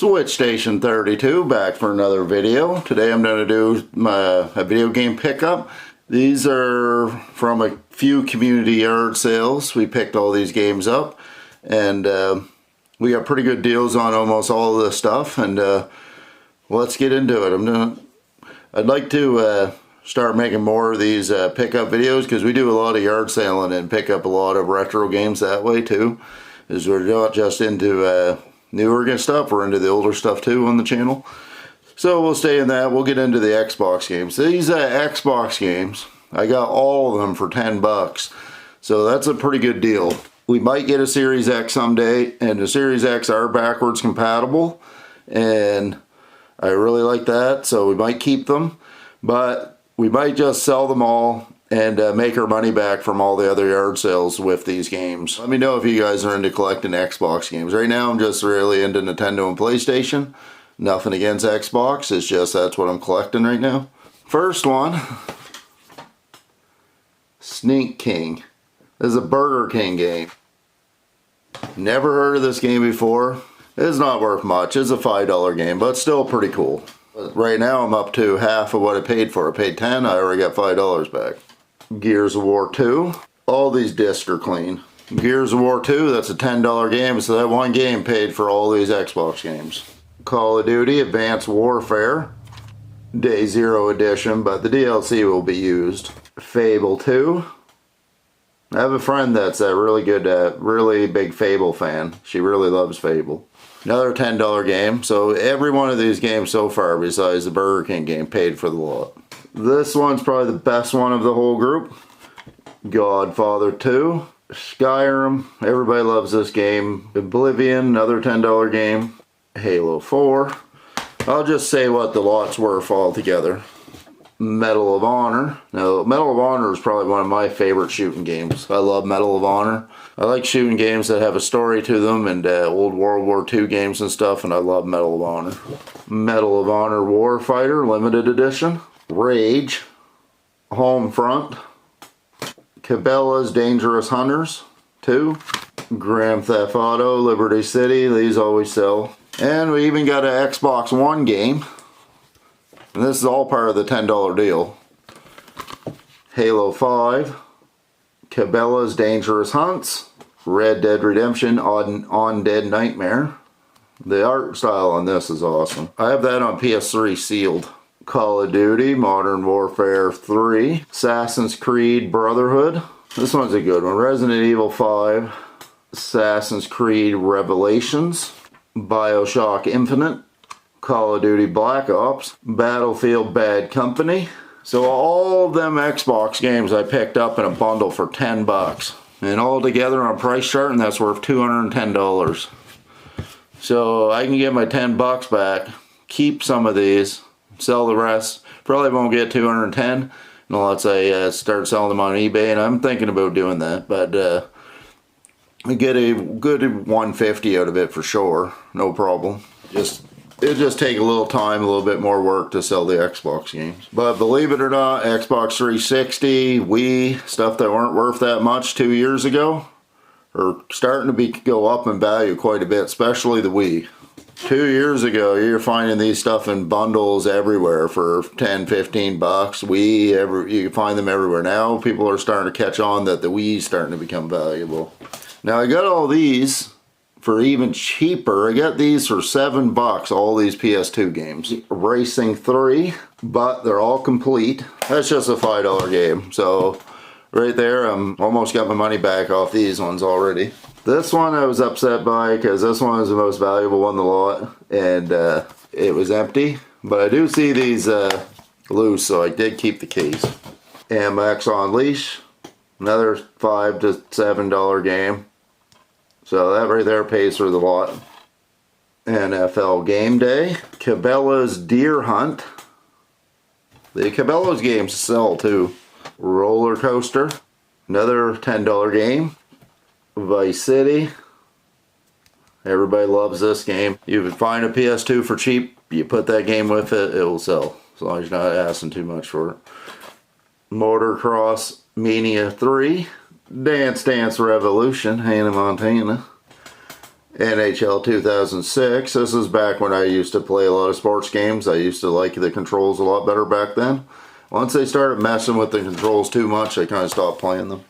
Switch Station 32 back for another video. Today I'm going to do a video game pickup. These are from a few community yard sales. We picked all these games up and we got pretty good deals on almost all of this stuff, and let's get into it. I'd like to start making more of these pickup videos because we do a lot of yard selling and pick up a lot of retro games that way too. As we're not just into newer stuff, we're into the older stuff too on the channel. So we'll stay in that. We'll get into the Xbox games. These Xbox games, I got all of them for 10 bucks. So that's a pretty good deal. We might get a Series X someday, and the Series X are backwards compatible, and I really like that, so we might keep them. But we might just sell them all and make our money back from all the other yard sales with these games. Let me know if you guys are into collecting Xbox games. Right now I'm just really into Nintendo and PlayStation. Nothing against Xbox, it's just that's what I'm collecting right now. First one, Sneak King. This is a Burger King game. Never heard of this game before. It's not worth much. It's a $5 game, but still pretty cool. But right now I'm up to half of what I paid for. I paid 10, I already got $5 back. Gears of War 2. All these discs are clean. Gears of War 2, that's a $10 game, so that one game paid for all these Xbox games. Call of Duty Advanced Warfare. Day 0 edition, but the DLC will be used. Fable 2. I have a friend that's a really good, really big Fable fan. She really loves Fable. Another $10 game. So every one of these games so far, besides the Burger King game, paid for the lot. This one's probably the best one of the whole group. Godfather 2. Skyrim. Everybody loves this game. Oblivion, another $10 game. Halo 4. I'll just say what the lot's worth altogether. Medal of Honor. Now, Medal of Honor is probably one of my favorite shooting games. I love Medal of Honor. I like shooting games that have a story to them, and old World War II games and stuff, and I love Medal of Honor. Medal of Honor Warfighter Limited Edition. Rage. Homefront. Cabela's Dangerous Hunters 2. Grand Theft Auto Liberty City. These always sell. And we even got an Xbox One game. And this is all part of the $10 deal. Halo 5. Cabela's Dangerous Hunts. Red Dead Redemption Undead Nightmare. The art style on this is awesome. I have that on PS3 sealed. Call of Duty Modern Warfare 3. Assassin's Creed Brotherhood. This one's a good one. Resident Evil 5. Assassin's Creed Revelations. BioShock Infinite. Call of Duty Black Ops. Battlefield Bad Company. So all of them Xbox games I picked up in a bundle for 10 bucks. And all together on a price chart, and that's worth $210. So I can get my 10 bucks back, keep some of these, sell the rest. Probably won't get 210 unless I start selling them on eBay, and I'm thinking about doing that. But I get a good 150 out of it for sure, no problem. It'll just take a little time, a little bit more work to sell the Xbox games. But believe it or not, Xbox 360, Wii, stuff that weren't worth that much 2 years ago, are starting to go up in value quite a bit, especially the Wii. 2 years ago, you're finding these stuff in bundles everywhere for 10, 15 bucks. Wii, you can find them everywhere. Now people are starting to catch on that the Wii's starting to become valuable. Now I got all these for even cheaper. I got these for 7 bucks, all these PS2 games. Racing 3, but they're all complete. That's just a $5 game. So right there, I'm almost got my money back off these ones already. This one I was upset by because this one is the most valuable one in the lot, and it was empty. But I do see these loose, so I did keep the keys. MX on Leash, another $5 to $7 game. So that right there pays for the lot. NFL Game Day. Cabela's Deer Hunt. The Cabela's games sell too. Roller Coaster. Another $10 game. Vice City. Everybody loves this game. You can find a PS2 for cheap. You put that game with it, it will sell. As long as you're not asking too much for it. Motocross Mania 3. Dance Dance Revolution, Hannah Montana. NHL 2006. This is back when I used to play a lot of sports games. I used to like the controls a lot better back then. Once they started messing with the controls too much, I kind of stopped playing them.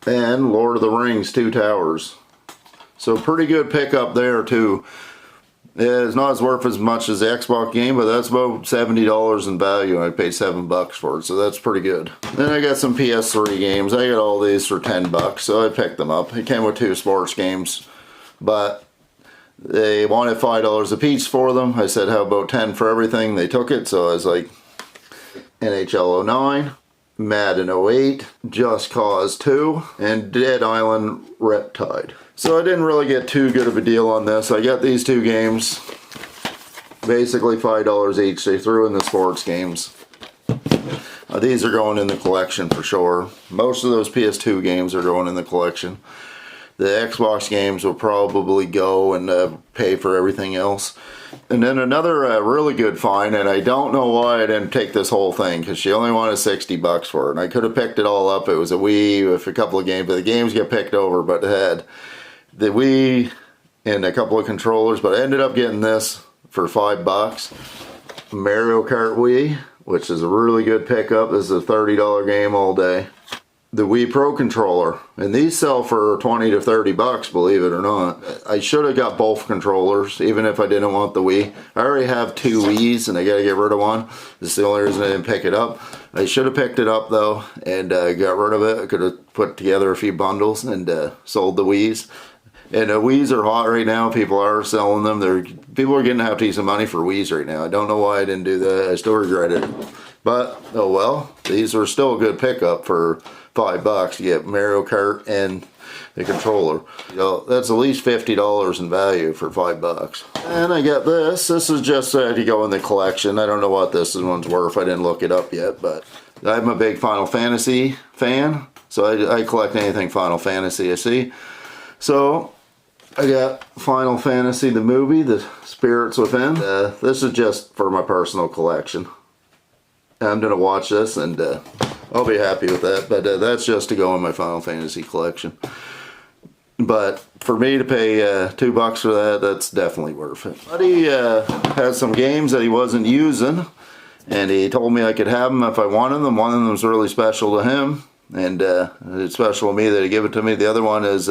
And Lord of the Rings, Two Towers. So pretty good pickup there too. It's not as worth as much as the Xbox game, but that's about $70 in value. I paid $7 for it, so that's pretty good. Then I got some PS3 games. I got all these for $10, so I picked them up. It came with 2 sports games, but they wanted $5 a piece for them. I said, how about 10 for everything? They took it, so I was like, NHL 09, Madden 08, Just Cause 2, and Dead Island Riptide. So I didn't really get too good of a deal on this. I got these 2 games, basically $5 each. They threw in the sports games. These are going in the collection for sure. Most of those PS2 games are going in the collection. The Xbox games will probably go and pay for everything else. And then another really good find, and I don't know why I didn't take this whole thing, because she only wanted $60 for it. And I could have picked it all up. It was a Wii with a couple of games, but the games get picked over, but it had the Wii and a couple of controllers, but I ended up getting this for $5. Mario Kart Wii, which is a really good pickup. This is a $30 game all day. The Wii Pro controller, and these sell for $20 to $30, believe it or not. I should have got both controllers, even if I didn't want the Wii. I already have 2 Wiis, and I gotta get rid of one. This is the only reason I didn't pick it up. I should have picked it up though, and got rid of it. I could have put together a few bundles and sold the Wiis. And Wiis are hot right now. People are selling them. People are getting a half decent money for Wiis right now. I don't know why I didn't do that. I still regret it. But, oh well. These are still a good pickup for $5. You get Mario Kart and the controller. You know, that's at least $50 in value for $5. And I got this. This is just to go in the collection. I don't know what this one's worth. I didn't look it up yet. But I'm a big Final Fantasy fan. So I collect anything Final Fantasy I see. So I got Final Fantasy the movie, The Spirits Within. This is just for my personal collection. I'm going to watch this and I'll be happy with that. But that's just to go in my Final Fantasy collection. But for me to pay $2 for that, that's definitely worth it. Buddy had some games that he wasn't using, and he told me I could have them if I wanted them. One of them was really special to him, and it's special to me that he gave it to me. The other one is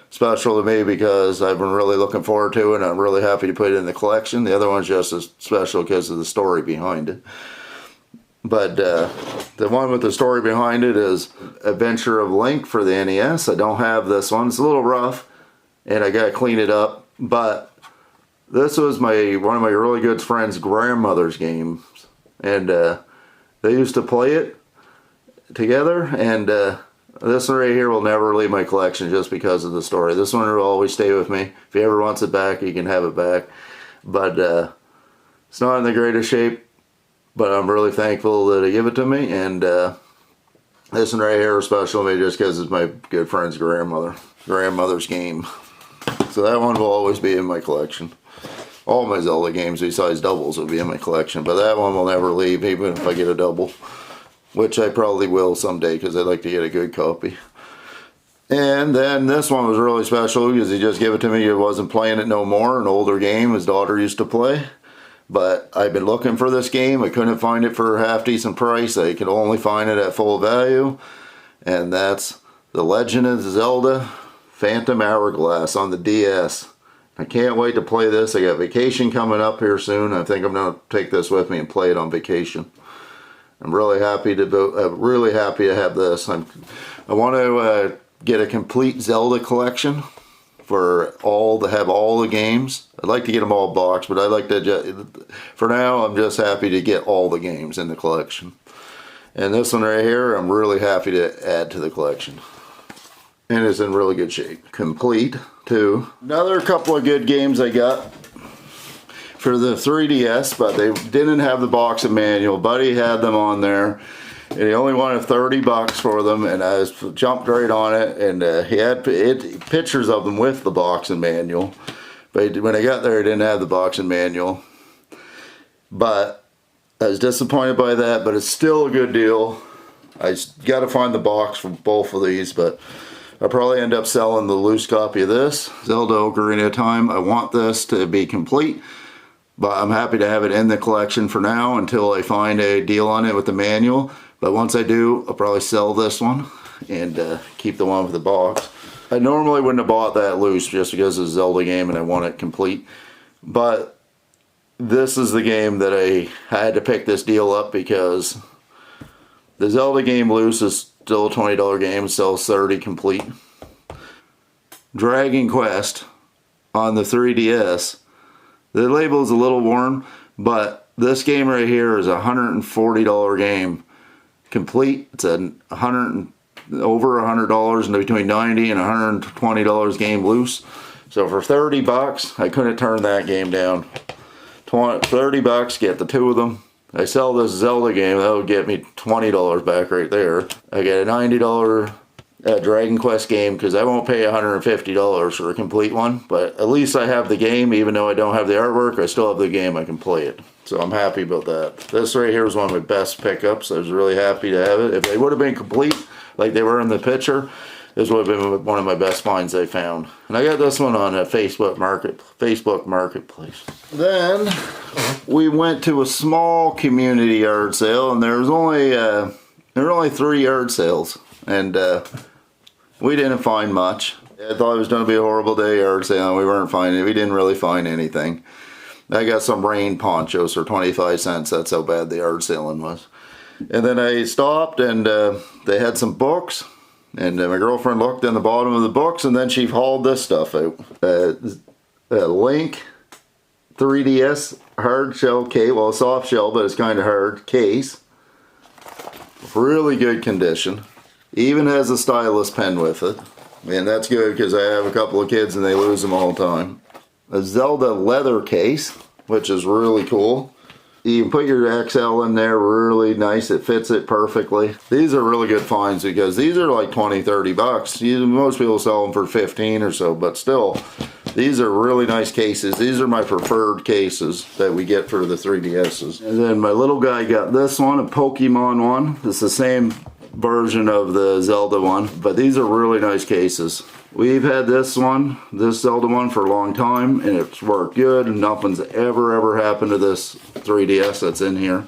special to me because I've been really looking forward to it, and I'm really happy to put it in the collection. The other one's just as special because of the story behind it. But the one with the story behind it is Adventure of Link for the NES. I don't have this one. It's a little rough, and I got to clean it up. But this was one of my really good friend's grandmother's games, and they used to play it together. And this one right here will never leave my collection just because of the story. This one will always stay with me. If he ever wants it back, he can have it back. But it's not in the greatest shape. But I'm really thankful that he gave it to me, and this one right here is special to me just because it's my good friend's grandmother's game. So that one will always be in my collection. All my Zelda games besides doubles will be in my collection, but that one will never leave, even if I get a double, which I probably will someday because I'd like to get a good copy. And then this one was really special because he just gave it to me. He wasn't playing it no more, an older game his daughter used to play. But I've been looking for this game. I couldn't find it for a half-decent price. I could only find it at full value. And that's The Legend of Zelda Phantom Hourglass on the DS. I can't wait to play this. I got vacation coming up here soon. I think I'm going to take this with me and play it on vacation. I'm really happy to have this. I want to get a complete Zelda collection. For have all the games. I'd like to get them all boxed, but I'd like to for now I'm just happy to get all the games in the collection. And this one right here I'm really happy to add to the collection, and it's in really good shape. Complete too. Another couple of good games I got for the 3DS, but they didn't have the box and manual. Buddy had them on there, and he only wanted $30 for them, and I jumped right on it, and he had pictures of them with the box and manual. But when I got there, he didn't have the box and manual. But I was disappointed by that, but it's still a good deal. I got to find the box for both of these, but I'll probably end up selling the loose copy of this, Zelda Ocarina of Time. I want this to be complete, but I'm happy to have it in the collection for now until I find a deal on it with the manual. But once I do, I'll probably sell this one and keep the one with the box. I normally wouldn't have bought that loose just because it's a Zelda game and I want it complete. But this is the game that I had to pick this deal up because the Zelda game loose is still a $20 game, sells 30 complete. Dragon Quest on the 3DS. The label is a little worn, but this game right here is a $140 game complete. It's over $100 and between $90 and $120 game loose. So for 30 bucks, I couldn't turn that game down. 30 bucks, get the two of them. I sell this Zelda game, that would get me $20 back right there. I get a $90 Dragon Quest game because I won't pay $150 for a complete one. But at least I have the game, even though I don't have the artwork, I still have the game, I can play it. So I'm happy about that. This right here is one of my best pickups. I was really happy to have it. If they would have been complete like they were in the picture, this would have been one of my best finds I found. And I got this one on a Facebook Marketplace. Then we went to a small community yard sale, and there were only 3 yard sales, and we didn't find much. I thought it was going to be a horrible day yard sale. We didn't really find anything. I got some rain ponchos for 25 cents. That's how bad the yard selling was. And then I stopped, and they had some books. And my girlfriend looked in the bottom of the books, and then she hauled this stuff out. Link 3DS hard shell case. Well, soft shell, but it's kind of hard case. Really good condition. Even has a stylus pen with it. And that's good because I have a couple of kids and they lose them all the time. A Zelda leather case, which is really cool. You can put your XL in there really nice. It fits it perfectly. These are really good finds because these are like 20, 30 bucks. Most people sell them for 15 or so, but still, these are really nice cases. These are my preferred cases that we get for the 3DSs. And then my little guy got this one, a Pokemon one. It's the same version of the Zelda one, but these are really nice cases. We've had this Zelda one for a long time, and it's worked good. Nothing's ever happened to this 3DS that's in here.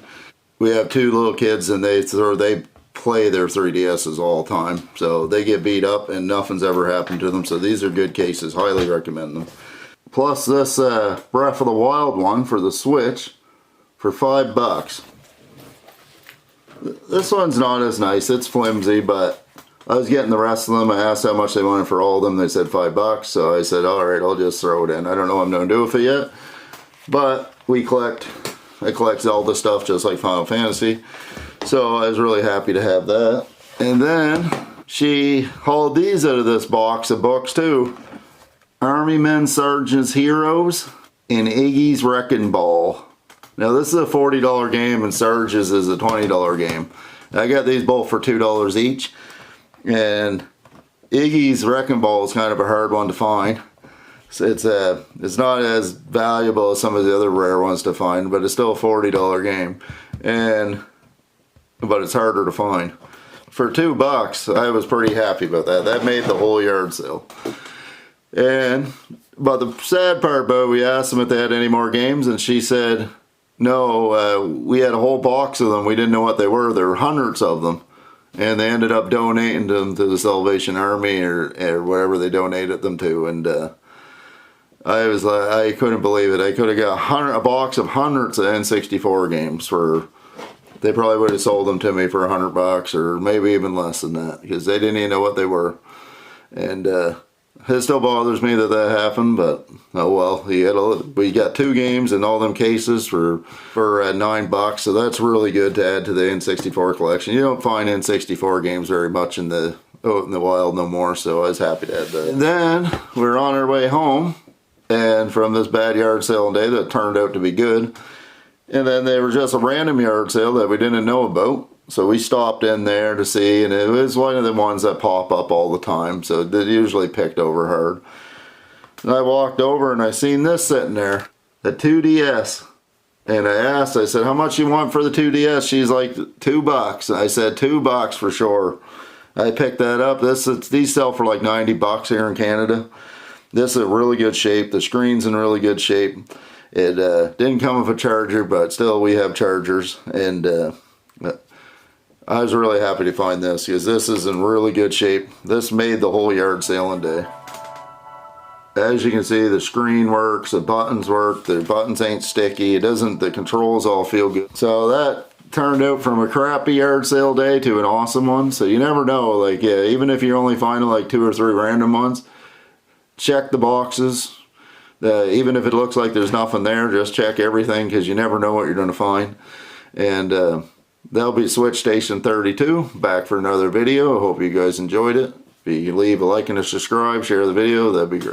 We have 2 little kids, and they play their 3DSs all the time, so they get beat up and nothing's ever happened to them. So these are good cases. Highly recommend them. Plus this Breath of the Wild one for the Switch for $5. This one's not as nice. It's flimsy, but I was getting the rest of them. I asked how much they wanted for all of them. They said $5, so I said, all right, I'll just throw it in. I don't know what I'm going to do with it yet, but I collect Zelda stuff just like Final Fantasy, so I was really happy to have that. And then she hauled these out of this box of books too. Army Men, Sergeants, Heroes, and Iggy's Wrecking Ball. Now this is a $40 game and Surge's is a $20 game. I got these both for $2 each. And Iggy's Wrecking Ball is kind of a hard one to find. So it's not as valuable as some of the other rare ones to find, but it's still a $40 game. But it's harder to find. For $2, I was pretty happy about that. That made the whole yard sale. But the sad part about it, we asked them if they had any more games, and she said, no, we had a whole box of them. We didn't know what they were. There were hundreds of them. And they ended up donating them to the Salvation Army or whatever they donated them to. And I was like, I couldn't believe it. I could have got a box of hundreds of N64 games for, they probably would have sold them to me for $100 or maybe even less than that because they didn't even know what they were. And it still bothers me that happened, but oh well. We got 2 games in all them cases for $9, so that's really good to add to the N64 collection. You don't find N64 games very much in the wild no more, so I was happy to add that. And then we're on our way home, and from this bad yard sale day that turned out to be good, and then they were just a random yard sale that we didn't know about. So we stopped in there to see, and it was one of the ones that pop up all the time, so they usually picked over hard. And I walked over and I seen this sitting there, a 2DS. And I said, how much you want for the 2DS? She's like, $2. And I said, $2 for sure. I picked that up. These sell for like 90 bucks here in Canada. This is a really good shape. The screen's in really good shape. It didn't come with a charger, but still we have chargers. And I was really happy to find this because this is in really good shape. This made the whole yard sailing day. As you can see, the screen works, the buttons work, the buttons ain't sticky, the controls all feel good. So that turned out from a crappy yard sale day to an awesome one. So you never know, like, yeah, even if you're only finding like 2 or 3 random ones, check the boxes. Even if it looks like there's nothing there, just check everything because you never know what you're going to find. And that'll be Switch Station 32, back for another video. I hope you guys enjoyed it. If you leave a like and a subscribe, share the video, that'd be great.